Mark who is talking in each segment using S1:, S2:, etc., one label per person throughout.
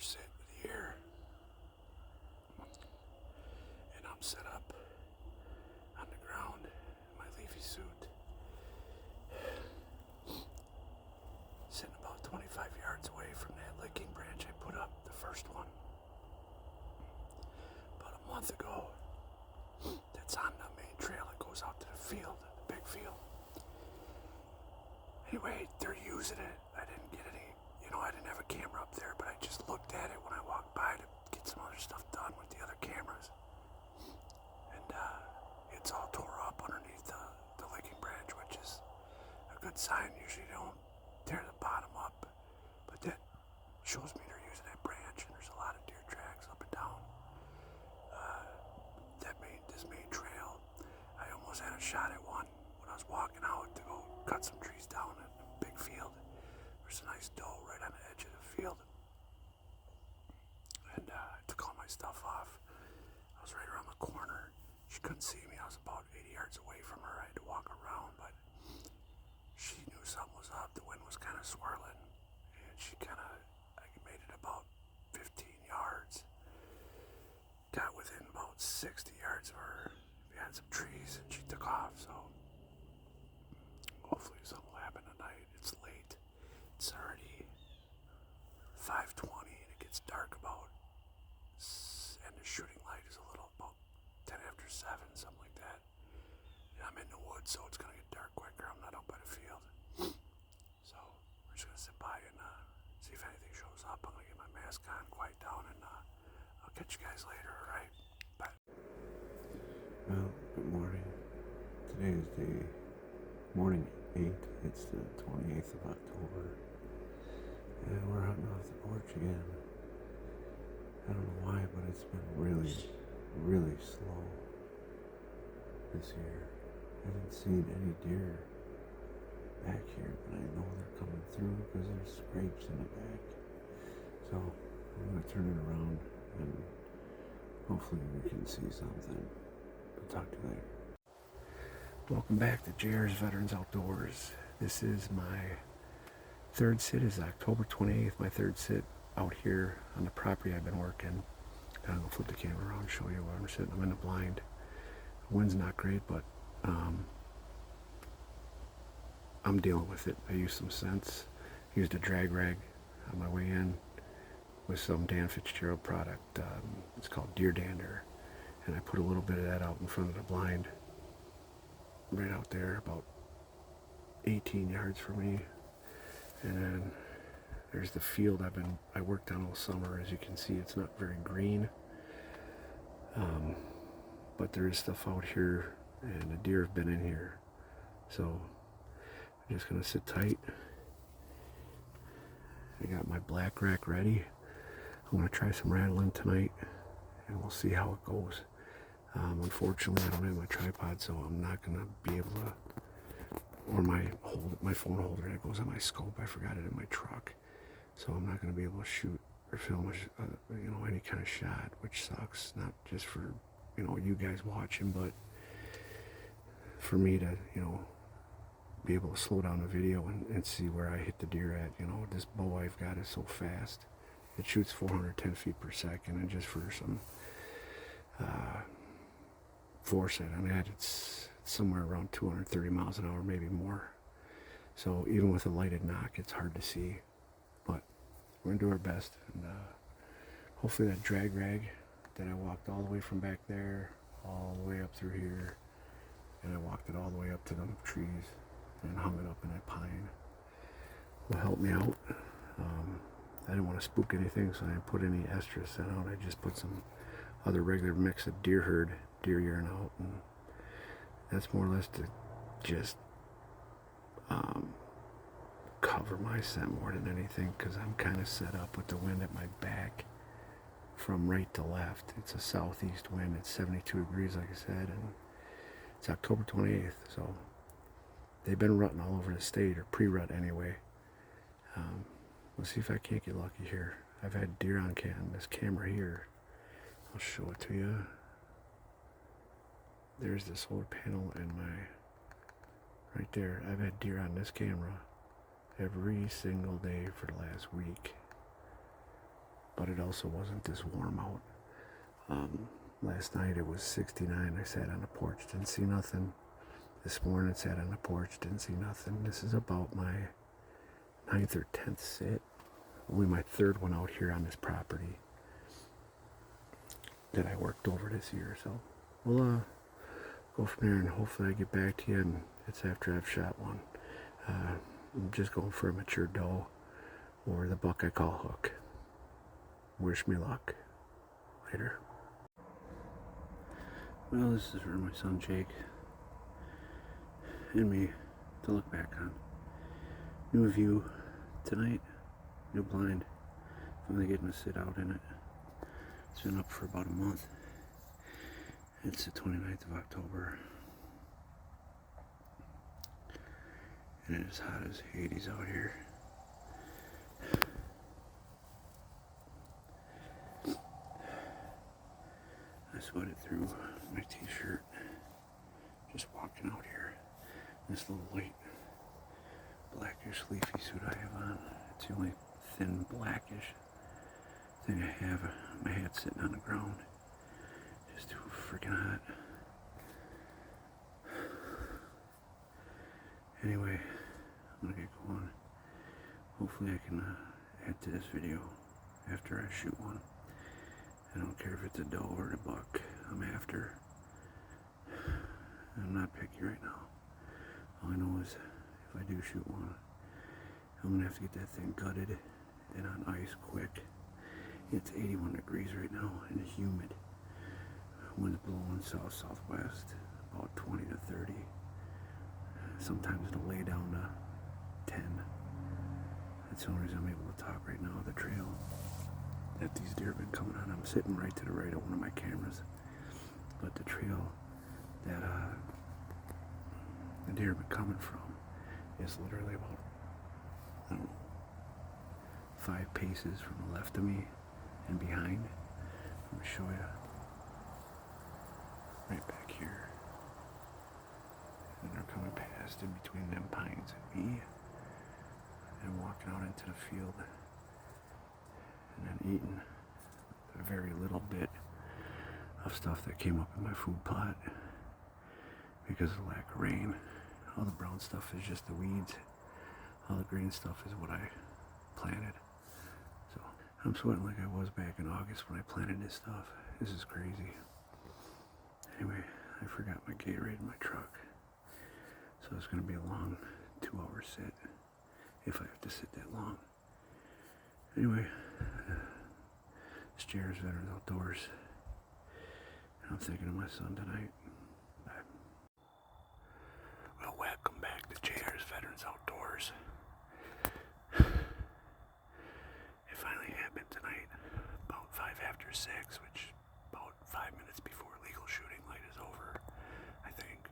S1: sit here, and I'm set up on the ground in my leafy suit, sitting about 25 yards away from that licking branch I put up, the first one, about a month ago. That's on the main trail that goes out to the field, the big field. Anyway, they're using it. I didn't get any, I didn't have a camera up there, but I just looked at it when I walked by to get some other stuff done with the other cameras. And it's all tore up underneath the licking branch, which is a good sign. Usually they don't tear the bottom up, but that shows me they're using that branch, and there's a lot of deer tracks up and down this main trail. I almost had a shot at one when I was walking out to go cut some trees down in a big field. There's a nice doe right on the edge of the field. And I took all my stuff off. I was right around the corner. She couldn't see me. I was about 80 yards away from her. I had to walk around, but she knew something was up. The wind was kind of swirling, and I made it about 15 yards. Got within about 60 yards of her behind some trees, and she took off. So hopefully something will happen tonight. It's late. It's already 5:20, and it gets dark about, and the shooting light is a little about 10 after 7, something like that. And I'm in the woods, so it's gonna get dark quicker. I'm not up by the field, so we're just gonna sit by and see if anything shows up. I'm gonna get my mask on, quiet down, and I'll catch you guys later. All right, bye.
S2: Well, good morning. Today is the morning 8th. It's the 28th of October. And we're hunting off the porch again. I don't know why, but it's been really, really slow this year. I haven't seen any deer back here, but I know they're coming through because there's scrapes in the back. So I'm going to turn it around and hopefully we can see something. I'll talk to you later.
S1: Welcome back to JR's Veterans Outdoors. This is my third sit. Is October 28th, my third sit out here on the property I've been working. I'm gonna flip the camera around and show you where I'm sitting. I'm in the blind. The wind's not great, but I'm dealing with it. I used some scents. Used a drag rag on my way in with some Dan Fitzgerald product. It's called Deer Dander. And I put a little bit of that out in front of the blind, right out there, about 18 yards from me. And then there's the field I worked on all summer. As you can see, it's not very green, but there is stuff out here, and the deer have been in here. So I'm just gonna sit tight. I got my black rack ready. I'm gonna try some rattling tonight, and we'll see how it goes. Unfortunately, I don't have my tripod, so I'm not gonna be able to, or my phone holder that goes on my scope. I forgot it in my truck, so I'm not gonna be able to shoot or film any kind of shot, which sucks. Not just for you guys watching, but for me to be able to slow down the video and see where I hit the deer at. This bow I've got is so fast. It shoots 410 feet per second, and just for some foresight on that, it's somewhere around 230 miles an hour, maybe more. So even with a lighted knock, it's hard to see, but we're gonna do our best, and hopefully that drag rag that I walked all the way from back there all the way up through here, and I walked it all the way up to the trees and hung it up in that pine, will help me out. I didn't want to spook anything, so I didn't put any estrus in out. I just put some other regular mix of deer urine out, and that's more or less to just cover my scent more than anything, because I'm kind of set up with the wind at my back from right to left. It's a southeast wind. It's 72 degrees, like I said, and it's October 28th, so they've been rutting all over the state, or pre-rut anyway. We'll see if I can't get lucky here. I've had deer on this camera here. I'll show it to you. There's the solar panel and right there. I've had deer on this camera every single day for the last week. but it also wasn't this warm out. Last night it was 69. I sat on the porch, didn't see nothing. This morning I sat on the porch, didn't see nothing. This is about my 9th or 10th sit. Only my 3rd one out here on this property that I worked over this year. So we'll go from there, and hopefully I get back to you, and it's after I've shot one. I'm just going for a mature doe or the buck I call Hook. Wish me luck. Later. Well, this is for my son Jake and me to look back on. New view tonight, new blind. Finally getting to sit out in it. It's been up for about a month. It's the 29th of October. And it is hot as Hades out here. I sweated through my t-shirt just walking out here. This little light blackish leafy suit I have on. It's the only thin blackish thing I have. My hat's sitting on the ground. Just too freaking hot. Anyway, I'm gonna get going. Hopefully I can add to this video after I shoot one. I don't care if it's a doe or a buck I'm after. I'm not picky right now. All I know is if I do shoot one, I'm gonna have to get that thing gutted and on ice quick. It's 81 degrees right now and humid. Wind's blowing south-southwest, about 20 to 30. Sometimes it'll lay down to 10. That's the only reason I'm able to talk right now. The trail that these deer have been coming on. I'm sitting right to the right of one of my cameras, but the trail that the deer have been coming from is literally about, I don't know, 5 paces from the left of me and behind. Let me show you. Right back here. And they're coming past in between them pines and me, and walking out into the field, and then eating a very little bit of stuff that came up in my food plot because of the lack of rain. All the brown stuff is just the weeds. All the green stuff is what I planted. So I'm sweating like I was back in August when I planted this stuff. This is crazy. Anyway, I forgot my Gatorade in my truck. So it's going to be a long 2-hour sit, if I have to sit that long. Anyway, it's Jared's Veterans Outdoors, and I'm thinking of my son tonight. Bye. Well, welcome back to JR's Veterans Outdoors. It finally happened tonight, about 5 after 6, which about 5 minutes before legal shooting light is over, I think.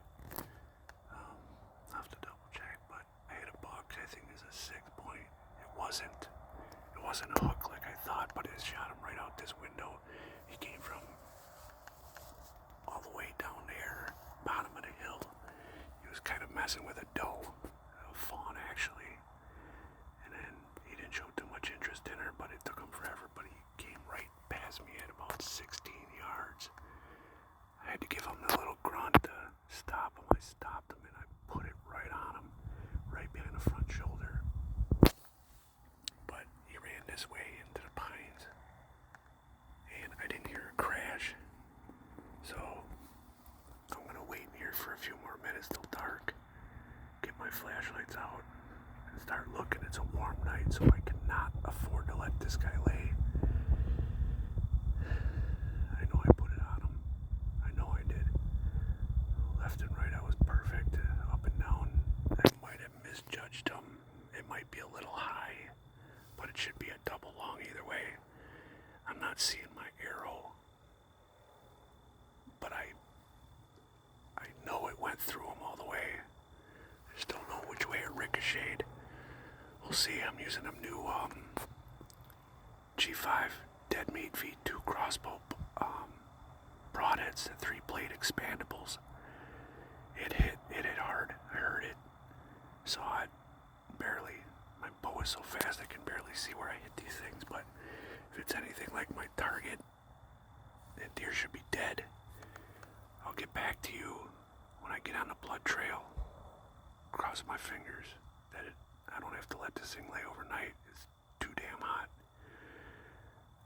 S1: I'll have to double check, but I hit a buck. I think it's a 6 point. It wasn't a hook like I thought, but it shot him right out this window. He came from all the way down there, bottom of the hill. He was kind of messing with a doe, a fawn actually, and then he didn't show too much interest in her, but it took him forever. But he came right past me at about 16 yards. I had to give him the little grunt to stop him. I stopped him and I put it right on him, right behind the front shoulder. But he ran this way into the pines, and I didn't hear a crash. So I'm gonna wait here for a few more minutes till dark, get my flashlights out, and start looking. It's a warm night, so I cannot afford to let this guy lay. I know I put it on him. I know I did. Left and right, I was perfect. Up and down, I might have misjudged him. It might be a little high, but it should be a double long either way. I'm not seeing my arrow, but I know it went through him all the way. I just don't know which way it ricocheted. We'll see. I'm using them new G5 Dead Meat V2 crossbow broadheads, the 3-blade expandables. It hit hard. I heard it, saw it barely. My bow is so fast I can barely see where I hit these things, but if it's anything like my target, that deer should be dead. I'll get back to you when I get on the blood trail. Cross my fingers that I don't have to let this thing lay overnight. It's too damn hot.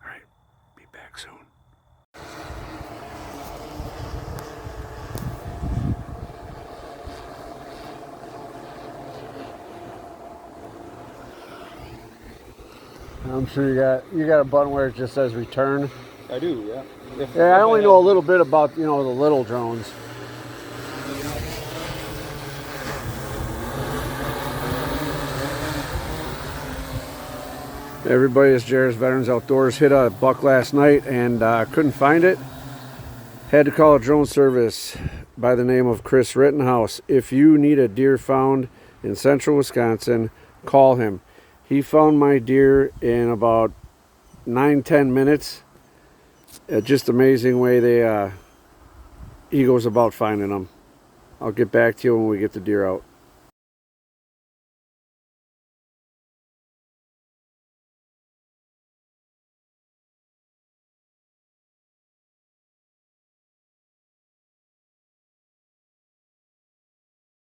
S1: Alright, be back soon. I'm sure you got a button where it just says return.
S3: I do, yeah.
S1: Yeah, I only know a little bit about, the little drones. Everybody, it's Jared's Veterans Outdoors. Hit a buck last night and couldn't find it. Had to call a drone service by the name of Chris Rittenhouse. If you need a deer found in central Wisconsin, call him. He found my deer in about 9-10 minutes. Just amazing way he goes about finding them. I'll get back to you when we get the deer out.